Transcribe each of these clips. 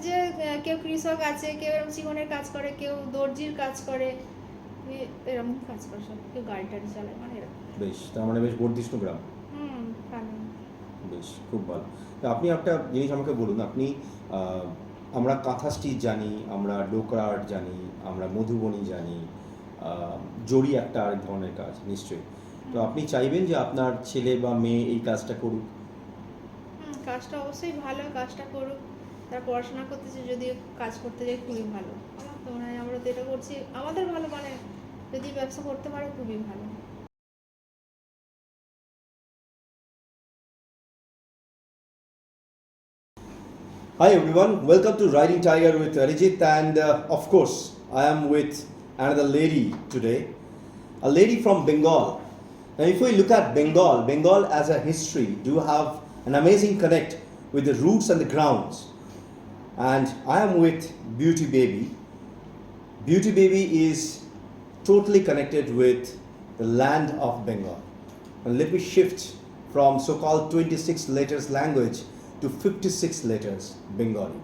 যে কেউ কৃষক আছে, কেউ এরকম চিকনের কাজ করে, কেউ দর্জির কাজ করে, এরকম কাজ করে সব, কেউ গাড়ি টাড়ি চালায়, মানে এরকম। বেশ, তার মানে বেশ বর্ধিষ্ণু গ্রাম। ভালো। বেশ, খুব ভালো। তো আপনি একটা জিনিস আমাকে বলুন, আপনি আমরা কাঁথা স্টিচ জানি, আমরা ডোকরা আর্ট জানি, আমরা মধুবনী জানি, জড়ি একটা আরেক ধরনের কাজ নিশ্চয়ই। তো আপনি চাইবেন যে আপনার ছেলে বা মেয়ে এই কাজটা করুক? কাজটা অবশ্যই ভালো, কাজটা করুক। তারা পড়াশোনা করতেছে, যদি কাজ করতে যাই খুবই ভালো। আমার তো মনে হয় আমরা তো এটা করছি আমাদের ভালো, মানে যদি ব্যবসা করতে পারে খুবই ভালো। Hi everyone, welcome to Riding Tiger with Arijit, and of course I am with another lady today, a lady from Bengal. Now if we look at Bengal as a history do have an amazing connect with the roots and the grounds, and I am with Beauty Baby. Beauty Baby is totally connected with the land of Bengal. And let me shift from so-called 26 letters language to 56 letters Bengali.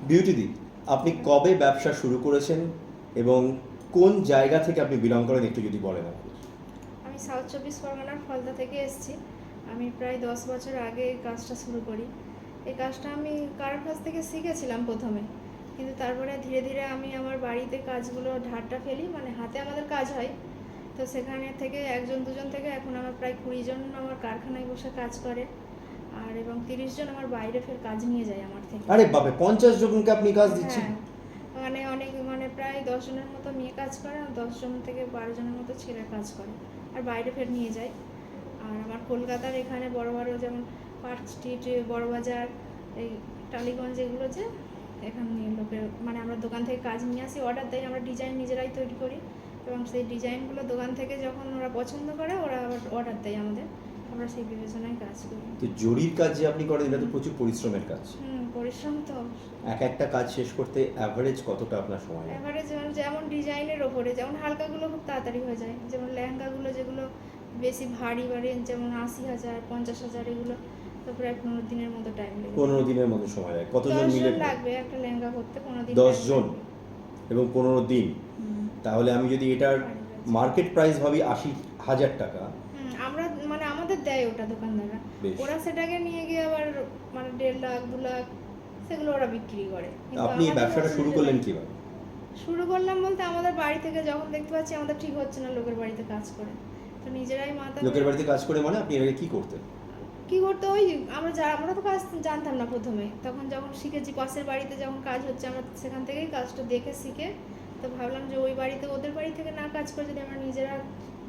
Beauty দি, আপনি কবে ব্যবসা শুরু করেছেন এবং কোন জায়গা থেকে আপনি বিলং করেন একটু যদি বলেন। আমি সাউথ 24 পরগনার ফলতা থেকে এসেছি। আমি প্রায় 10 বছর আগে এই কাজটা শুরু করি। এই কাজটা আমি কারোর কাছ থেকে শিখেছিলাম প্রথমে, কিন্তু তারপরে ধীরে ধীরে আমি আমার বাড়িতে কাজগুলো ঢাটটা ফেলি, মানে হাতে আমাদের কাজ হয়, তো সেখানে থেকে একজন দুজন থেকে এখন আমার প্রায় 20 জন আমার কারখানায় বসে কাজ করে, আর এবং 30 জন আমার বাইরে ফের কাজ নিয়ে যায় আমার থেকে। আরে বাপরে, 50 জনকে আপনি কাজ দিচ্ছেন? মানে অনেক, মানে প্রায় 10 জনের মতো মেয়ে কাজ করে, আর 10 জন থেকে 12 জনের মতো ছেলে কাজ করে, আর বাইরে ফের নিয়ে যায়। আর আমার কলকাতার এখানে বড় বড় যেমন পার্ক স্ট্রিট, বড়বাজার, এই টালিগঞ্জ, এগুলো যে এখানে লোকের, মানে আমরা দোকান থেকে কাজ নিয়ে আসি, অর্ডার দেয়, আমরা ডিজাইন নিজেরাই তৈরি করি, এবং সেই ডিজাইনগুলো দোকান থেকে যখন ওরা পছন্দ করে ওরা আবার অর্ডার দেয় আমাদের, আমরা সেই বিবেচনায় কাজ করি। তো জরির কাজ যে আপনি করেন এটা তো প্রচুর পরিশ্রমের কাজ। পরিশ্রম তো। একটা কাজ শেষ করতে অ্যাভারেজ কতটা আপনার সময় লাগে? অ্যাভারেজ যেমন ডিজাইনের ওপরে, যেমন হালকাগুলো খুব তাড়াতাড়ি হয়ে যায়, যেমন লেহেঙ্গাগুলো যেগুলো বেশি ভারী রেঞ্জ, যেমন 80,000 50,000, এগুলো তো প্রায় 15 দিনের মতো টাইম লাগে। 15 দিনের মতো সময় লাগে। কতজন মিলে লাগবে একটা লেহেঙ্গা করতে? 15 দিন। 10 জন এবং 15 দিন। তাহলে আমি যদি এটার মার্কেট প্রাইস ভাবি 80,000 টাকা, আমরা মানে আমাদের দেয় ওটা দোকানদাররা, ওরা সেটাকে নিয়ে গিয়ে আবার মানে 1.5 লাখ 2 লাখ সেগুলো ওরা বিক্রি করে। আপনি ব্যবসাটা শুরু করলেন কিভাবে? শুরু করলাম বলতে, আমাদের বাড়ি থেকে যখন দেখতে পাচ্ছি আমাদের ঠিক হচ্ছে না লোকের বাড়িতে কাজ করে, তো নিজেরাই মাথা। লোকের বাড়িতে কাজ করে মানে আপনি এর কি করতেন? ওই আমরা তো কাজ জানতাম না প্রথমে, তখন যখন শিখেছি পাশের বাড়িতে যখন কাজ হচ্ছে, আমরা সেখান থেকেই কাজটা দেখে শিখে, তো ভাবলাম যে ওই বাড়িতে ওদের বাড়ি থেকে না কাজ করে যদি আমরা নিজেরা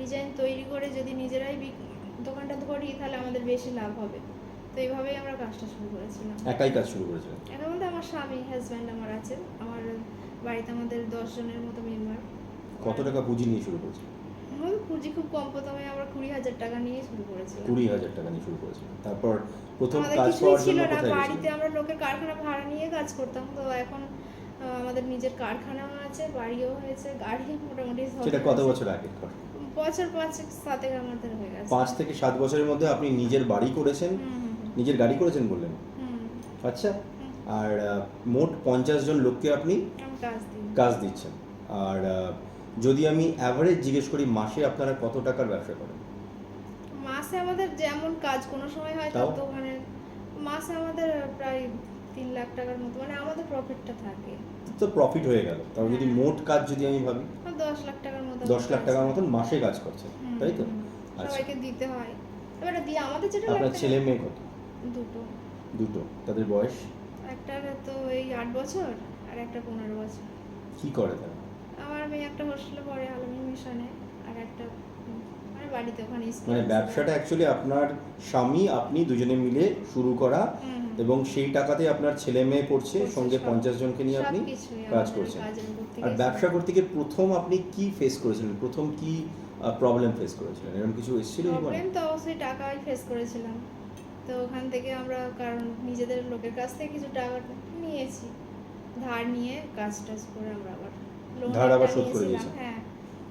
ডিজাইন তৈরি করে যদি নিজেরাই দোকানটা করি তাহলে আমাদের বেশি লাভ হবে। তো এইভাবেই আমরা কাজটা শুরু করেছিলাম। একাই কাজ শুরু করেছিলেন? এখন বলতে আমার স্বামী, হাজব্যান্ড আমার আছে, আমার বাড়িতে আমাদের 10 জনের মতো মেম্বার। কত টাকা পুঁজি নিয়ে শুরু করেছিলেন? পুঁজি খুব কম, প্রথমে আমরা 20,000 টাকা নিয়ে শুরু করেছিলাম। 20,000 টাকা নিয়ে শুরু করেছিলেন, তারপর প্রথম আমাদের কাজ কিছুই পাওয়ার ছিল জন্য না, কোথায় বাড়িতে গেছিলেন? আমরা লোকের কারখানা ভাড়া নিয়ে কাজ করতাম, তো এখন আমাদের নিজের কারখানাও আছে, বাড়িও হয়েছে, গাড়ি মোটামুটি। সেটা কত বছর আগে? বছর 5-7 আমাদের হয়ে গেছে। 5 থেকে 7 বছরের মধ্যে আপনি নিজের বাড়ি করেছেন, নিজের গাড়ি করেছেন বললেন? আচ্ছা। আর মোট 50 জন লোককে আপনি কাজ দিচ্ছেন। আর যদি আমি অ্যাভারেজ জিজ্ঞেস করি, মাসে আপনারা কত টাকার ব্যবসা করেন? মাসে আমাদের যেমন কাজ কোনো সময় হয় তত, মানে মাসে আমাদের প্রায় 3 লাখ টাকার মতো, মানে আমাদের প্রফিটটা থাকে। তো প্রফিট হয়ে গেল, তাও যদি মোট কাজ যদি আমি ভাবি 10 লাখ টাকার মতো। 10 লাখ টাকার মতন মাসে কাজ করছেন, তাই তো? সবাইকে দিতে হয়, এবারে দিয়ে আমাদের যেটা। আপনার ছেলে মেয়ে কত? দুটো। তাদের বয়স? একটার তো এই 8 বছর আর একটা 15 বছর। কি করে তারা? আমার মেয়ে একটা হোস্টেলে পড়ে, আলমী মিশনে, আর একটা মানে বাড়িতে ওখানে স্কুল। মানে ব্যবসাটা অ্যাকচুয়ালি আপনার স্বামী আপনি দুজনে মিলে শুরু করা, এবং সেই টাকাতে আপনার ছেলে মেয়ে পড়ছে, সঙ্গে 50 জনকে নিয়ে আপনি কাজ করছেন। আর ব্যবসা করতে গিয়ে প্রথম আপনি কি ফেস করেছিলেন? প্রথম কি প্রবলেম ফেস করেছিলেন? এরকম কিছু এসেছিল? প্রবলেম তো অবশ্যই টাকাই ফেস করেছিলাম, তো ওখান থেকে আমরা, কারণ নিজেদের লোকের কাছ থেকে কিছু টাকা নিয়েছি, ধার নিয়ে কাজ টাজ করে আমরা আবার ধার আবার শোধ করে দিয়েছেন? হ্যাঁ,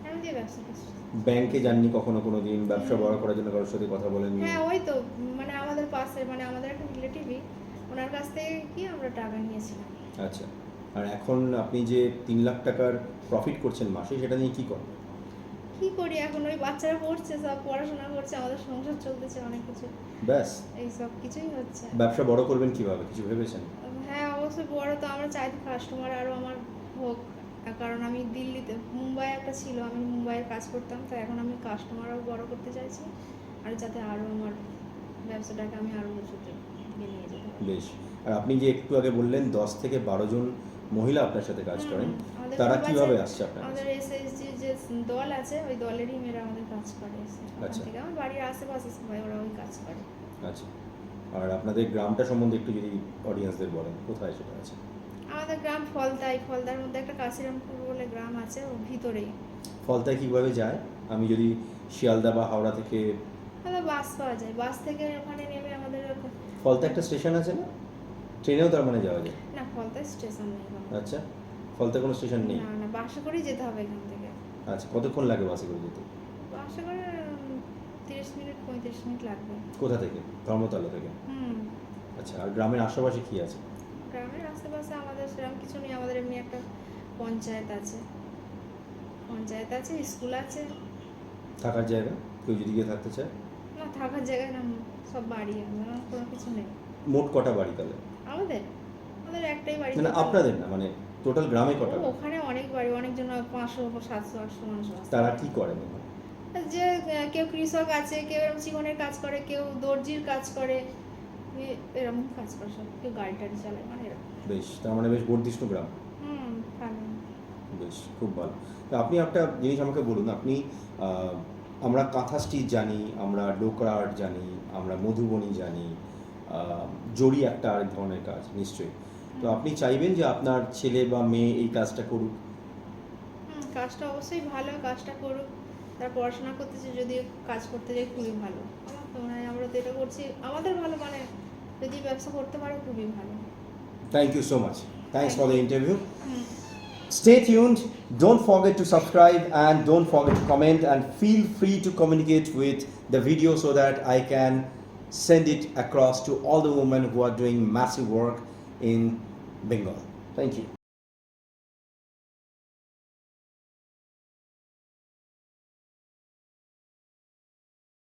আমি দিয়ে ব্যবসা করছি। ব্যাংকে যাননি কখনো কোনো দিন ব্যবসা বড় করার জন্য কারোর সাথে কথা বলেননি? হ্যাঁ, ওই তো মানে আমাদের পাশে, মানে আমাদের একটা রিলেটিভই ওনার কাছ থেকে কি আমরা টাকা নিয়েছিলাম। আচ্ছা, আর এখন আপনি যে 3 লাখ টাকার প্রফিট করছেন মাসে, সেটা নিয়ে কি করেন? কি করি এখন, ওই বাচ্চারা পড়ছে, সব পড়াশোনা করছে, আমাদের সংসার চলতেছে, অনেক কিছু ব্যাস। এই সব কিছুই হচ্ছে। ব্যবসা বড় করবেন কিভাবে, কিছু ভেবেছেন? হ্যাঁ অবশ্যই বড় তো আমরা চাই, কাস্টমার আরও আমার হোক, কারণ আমি দিল্লিতে মুম্বাই একটা ছিল, আমি মুম্বাইয়ে কাজ করতাম, তো এখন আমি কাস্টমারও বড় করতে চাইছি, আর যাতে আরও আমার ব্যবসাটাকে আমি আরও উঁচুতে নিয়ে যেতে পারি। বেশ। আর আপনি যে একটু আগে বললেন 10 থেকে 12 জন মহিলা আপনার সাথে কাজ করেন, আমাদের তারা group কিভাবে আছে, আসছে আপনার কাছে? আমাদের এসএসজি যে দল আছে, ওই দলেরই মেয়েরা আমাদের কাজ করে এসে, ওখান আচ্ছা। থেকে আমার বাড়ির আশেপাশে সবাই ওরা ওই কাজ করে। আচ্ছা, আর আপনাদের গ্রামটা সম্বন্ধে একটু যদি অডিয়েন্সদের বলেন, কোথায় সেটা আছে? আমাদের গ্রাম ফলতাই, ফলতার মধ্যে একটা কাশিরামপুর বলে গ্রাম আছে, ওর ভিতরেই। ফলতায় কীভাবে যায়? আমি যদি শিয়ালদা বা হাওড়া থেকে, আমাদের বাস পাওয়া যায়, বাস থেকে ওখানে নেমে আমাদের ফলতা একটা স্টেশন আছে না, ট্রেনেও তার মানে যাওয়া যায়? না, ফলতায় স্টেশন নেই কোনো। আচ্ছা, ফলতা কোনো স্টেশন নেই? না না, বাসে করেই যেতে হবে এখান থেকে। আচ্ছা, কতক্ষণ লাগে বাসে করে যেতে? বাসে করে 30 মিনিট 35 মিনিট লাগবে। কোথা থেকে? ধর্মতলা থেকে? আচ্ছা, আর গ্রামের আশেপাশে কি আছে? গ্রামের আশেপাশে আমাদের সেরকম কিছু নেই, আমাদের এমনি একটা পঞ্চায়েত আছে, স্কুল আছে। থাকার জায়গা, কেউ যদি গিয়ে থাকতে চায়? না, থাকার জায়গায় না, সব বাড়ি, আমার কোনো কিছু নেই। মোট কটা বাড়ি তাহলে? আমাদের আমাদের একটাই বাড়ি। না, আপনাদের না, মানে টোটাল গ্রামে কটা বাড়ি? ওখানে অনেক বাড়ি, অনেকজন 500 700 800 মানুষ আছে। তারা কি করেন? যে কেউ কৃষক আছে, কেউ এরকম চিকনের কাজ করে, কেউ দর্জির কাজ করে, এরকম কাজ করে সব, কেউ গাড়ি টাড়ি চালায়, মানে এরকম। বেশ, তার মানে বেশ বর্ধিষ্ণু গ্রাম। ভালো। বেশ, খুব ভালো। তো আপনি একটা জিনিস আমাকে বলুন, আপনি আমরা কাঁথা স্টিচ জানি, আমরা ডোকরা আর্ট জানি, আমরা মধুবনী জানি, জড়ি একটা আরেক ধরনের কাজ নিশ্চয়ই। তো আপনি চাইবেন যে আপনার ছেলে বা মেয়ে এই কাজটা করুক? কাজটা অবশ্যই ভালো, কাজটা করুক, তারা পড়াশোনা করতেছে, যদি কাজ করতে যাই খুবই ভালো। আমার তো মনে হয় আমরা তো এটা করছি আমাদের ভালো, মানে যদি ব্যবসা করতে পারে খুবই ভালো। Thank you so much. Thanks for the interview. Stay tuned. Don't forget to subscribe and don't forget to comment, and feel free to communicate with the video so that I can send it across to all the women who are doing massive work in Bengal. Thank you.